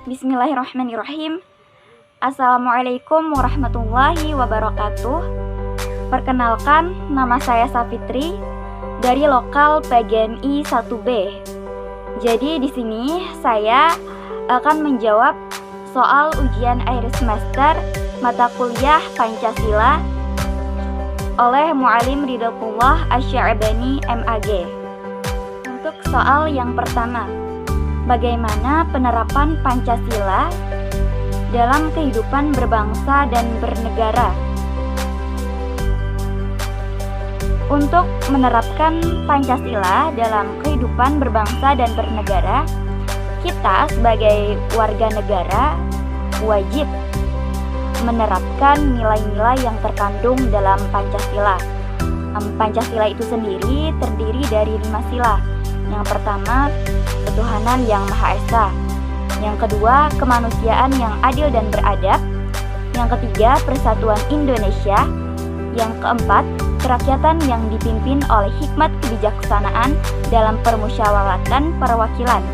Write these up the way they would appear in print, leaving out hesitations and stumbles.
Bismillahirrahmanirrahim. Assalamualaikum warahmatullahi wabarakatuh. Perkenalkan, nama saya Safitri dari lokal PGMI 1B. Jadi di sini saya akan menjawab soal ujian akhir semester mata kuliah Pancasila oleh Muallim Ridhatullah Asy-Sya'bani MAG. Untuk soal yang pertama, bagaimana penerapan Pancasila dalam kehidupan berbangsa dan bernegara? Untuk menerapkan Pancasila dalam kehidupan berbangsa dan bernegara, kita sebagai warga negara wajib menerapkan nilai-nilai yang terkandung dalam Pancasila. Pancasila itu sendiri terdiri dari 5 sila. Yang pertama, ketuhanan yang Maha Esa. Yang kedua, kemanusiaan yang adil dan beradab. Yang ketiga, persatuan Indonesia. Yang keempat, kerakyatan yang dipimpin oleh hikmat kebijaksanaan dalam permusyawaratan perwakilan.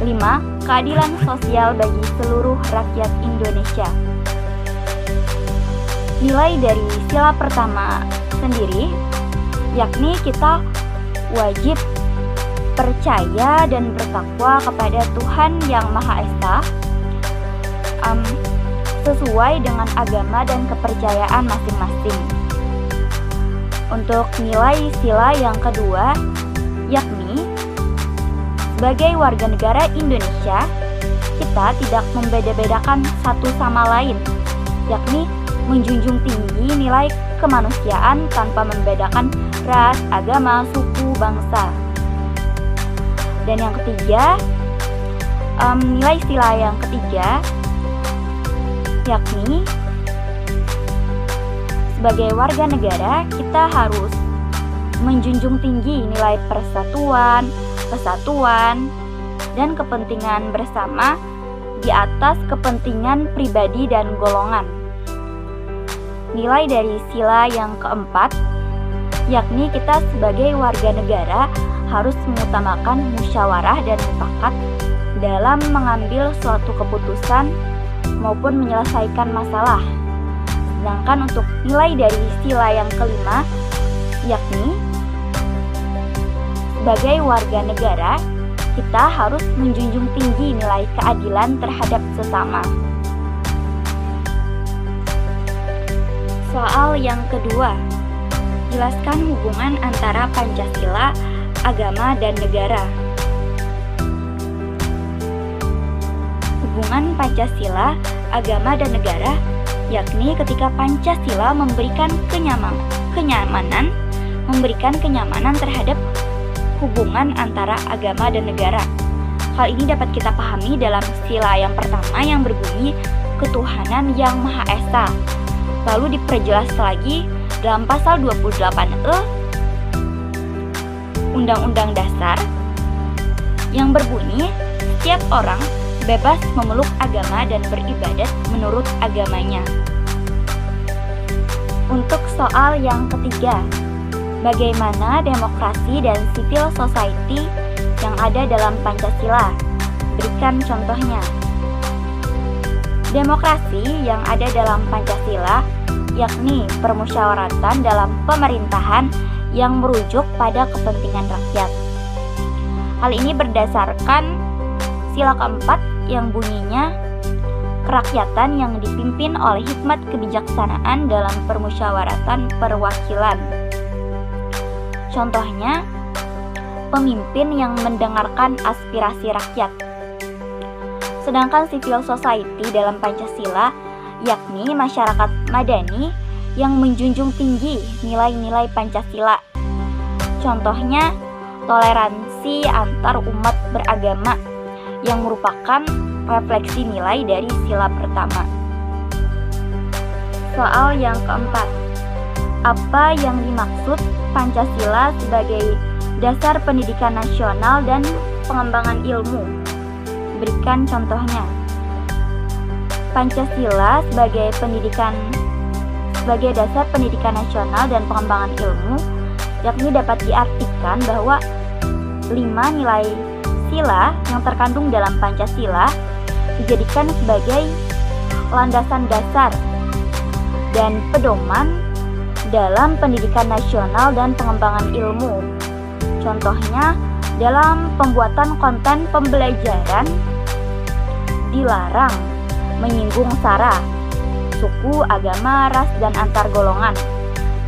Lima, keadilan sosial bagi seluruh rakyat Indonesia. Nilai dari sila pertama sendiri, yakni kita wajib percaya dan bertakwa kepada Tuhan Yang Maha Esa sesuai dengan agama dan kepercayaan masing-masing. Untuk nilai sila yang kedua, yakni sebagai warga negara Indonesia, kita tidak membeda-bedakan satu sama lain, yakni menjunjung tinggi nilai kemanusiaan tanpa membedakan ras, agama, suku, bangsa. Dan yang ketiga, nilai sila yang ketiga, yakni sebagai warga negara kita harus menjunjung tinggi nilai persatuan, kesatuan, dan kepentingan bersama di atas kepentingan pribadi dan golongan. Nilai dari sila yang keempat, yakni kita sebagai warga negara harus mengutamakan musyawarah dan mufakat dalam mengambil suatu keputusan maupun menyelesaikan masalah. Sedangkan untuk nilai dari sila yang kelima, yakni sebagai warga negara kita harus menjunjung tinggi nilai keadilan terhadap sesama. Soal yang kedua, jelaskan hubungan antara Pancasila, agama, dan negara. Hubungan Pancasila, agama, dan negara, yakni ketika Pancasila memberikan kenyamanan terhadap hubungan antara agama dan negara. Hal ini dapat kita pahami dalam sila yang pertama yang berbunyi ketuhanan yang Maha Esa. Lalu diperjelas lagi dalam pasal 28E Undang-Undang Dasar yang berbunyi setiap orang bebas memeluk agama dan beribadat menurut agamanya. Untuk soal yang ketiga, bagaimana demokrasi dan civil society yang ada dalam Pancasila? Berikan contohnya. Demokrasi yang ada dalam Pancasila yakni permusyawaratan dalam pemerintahan yang merujuk pada kepentingan rakyat. Hal ini berdasarkan sila keempat yang bunyinya kerakyatan yang dipimpin oleh hikmat kebijaksanaan dalam permusyawaratan perwakilan. Contohnya, pemimpin yang mendengarkan aspirasi rakyat. Sedangkan civil society dalam Pancasila yakni masyarakat madani yang menjunjung tinggi nilai-nilai Pancasila. Contohnya, toleransi antar umat beragama yang merupakan refleksi nilai dari sila pertama. Soal yang keempat, apa yang dimaksud Pancasila sebagai dasar pendidikan nasional dan pengembangan ilmu? Berikan contohnya. Pancasila sebagai dasar pendidikan nasional dan pengembangan ilmu, yakni dapat diartikan bahwa 5 nilai sila yang terkandung dalam Pancasila dijadikan sebagai landasan dasar dan pedoman dalam pendidikan nasional dan pengembangan ilmu. Contohnya, dalam pembuatan konten pembelajaran dilarang menyinggung sara, suku, agama, ras, dan antar golongan,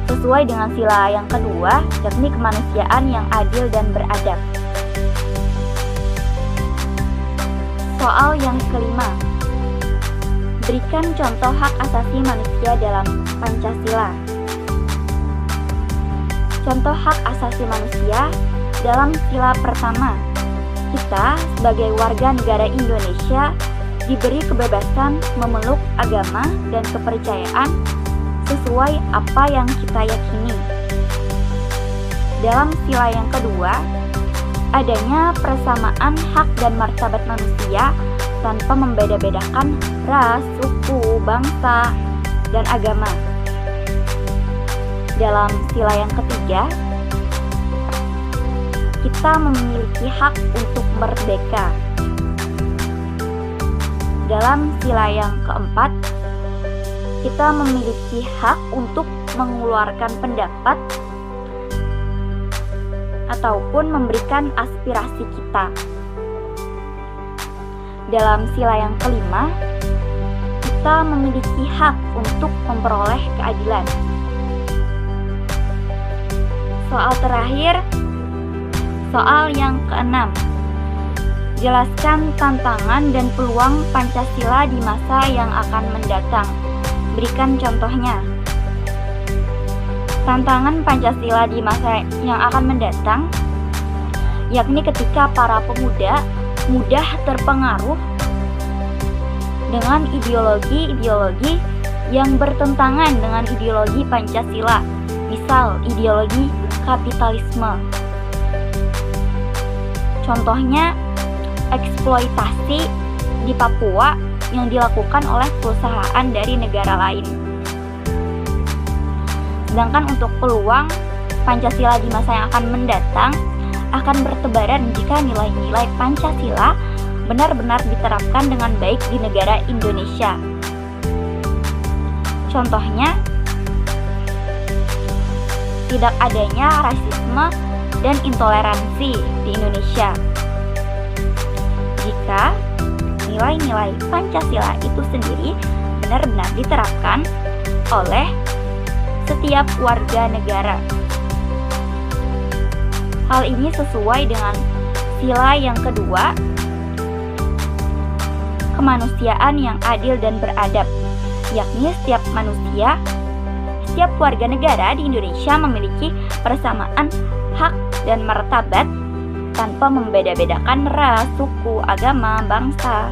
sesuai dengan sila yang kedua, yakni kemanusiaan yang adil dan beradab. Soal yang kelima, berikan contoh hak asasi manusia dalam Pancasila. Contoh hak asasi manusia dalam sila pertama, kita sebagai warga negara Indonesia diberi kebebasan memeluk agama dan kepercayaan sesuai apa yang kita yakini. Dalam sila yang kedua, adanya persamaan hak dan martabat manusia tanpa membeda-bedakan ras, suku, bangsa, dan agama. Dalam sila yang ketiga, kita memiliki hak untuk merdeka. Dalam sila yang keempat, kita memiliki hak untuk mengeluarkan pendapat ataupun memberikan aspirasi kita. Dalam sila yang kelima, kita memiliki hak untuk memperoleh keadilan. Soal terakhir, soal yang keenam. Jelaskan tantangan dan peluang Pancasila di masa yang akan mendatang. Berikan contohnya. Tantangan Pancasila di masa yang akan mendatang, yakni ketika para pemuda mudah terpengaruh dengan ideologi-ideologi yang bertentangan dengan ideologi Pancasila, misal ideologi kapitalisme. Contohnya, eksploitasi di Papua yang dilakukan oleh perusahaan dari negara lain. Sedangkan untuk peluang Pancasila di masa yang akan mendatang akan bertebaran jika nilai-nilai Pancasila benar-benar diterapkan dengan baik di negara Indonesia. Contohnya, tidak adanya rasisme dan intoleransi di Indonesia. Jika nilai-nilai Pancasila itu sendiri benar-benar diterapkan oleh setiap warga negara. Hal ini sesuai dengan sila yang kedua, kemanusiaan yang adil dan beradab, yakni setiap manusia, setiap warga negara di Indonesia memiliki persamaan hak dan martabat tanpa membeda-bedakan ras, suku, agama, bangsa.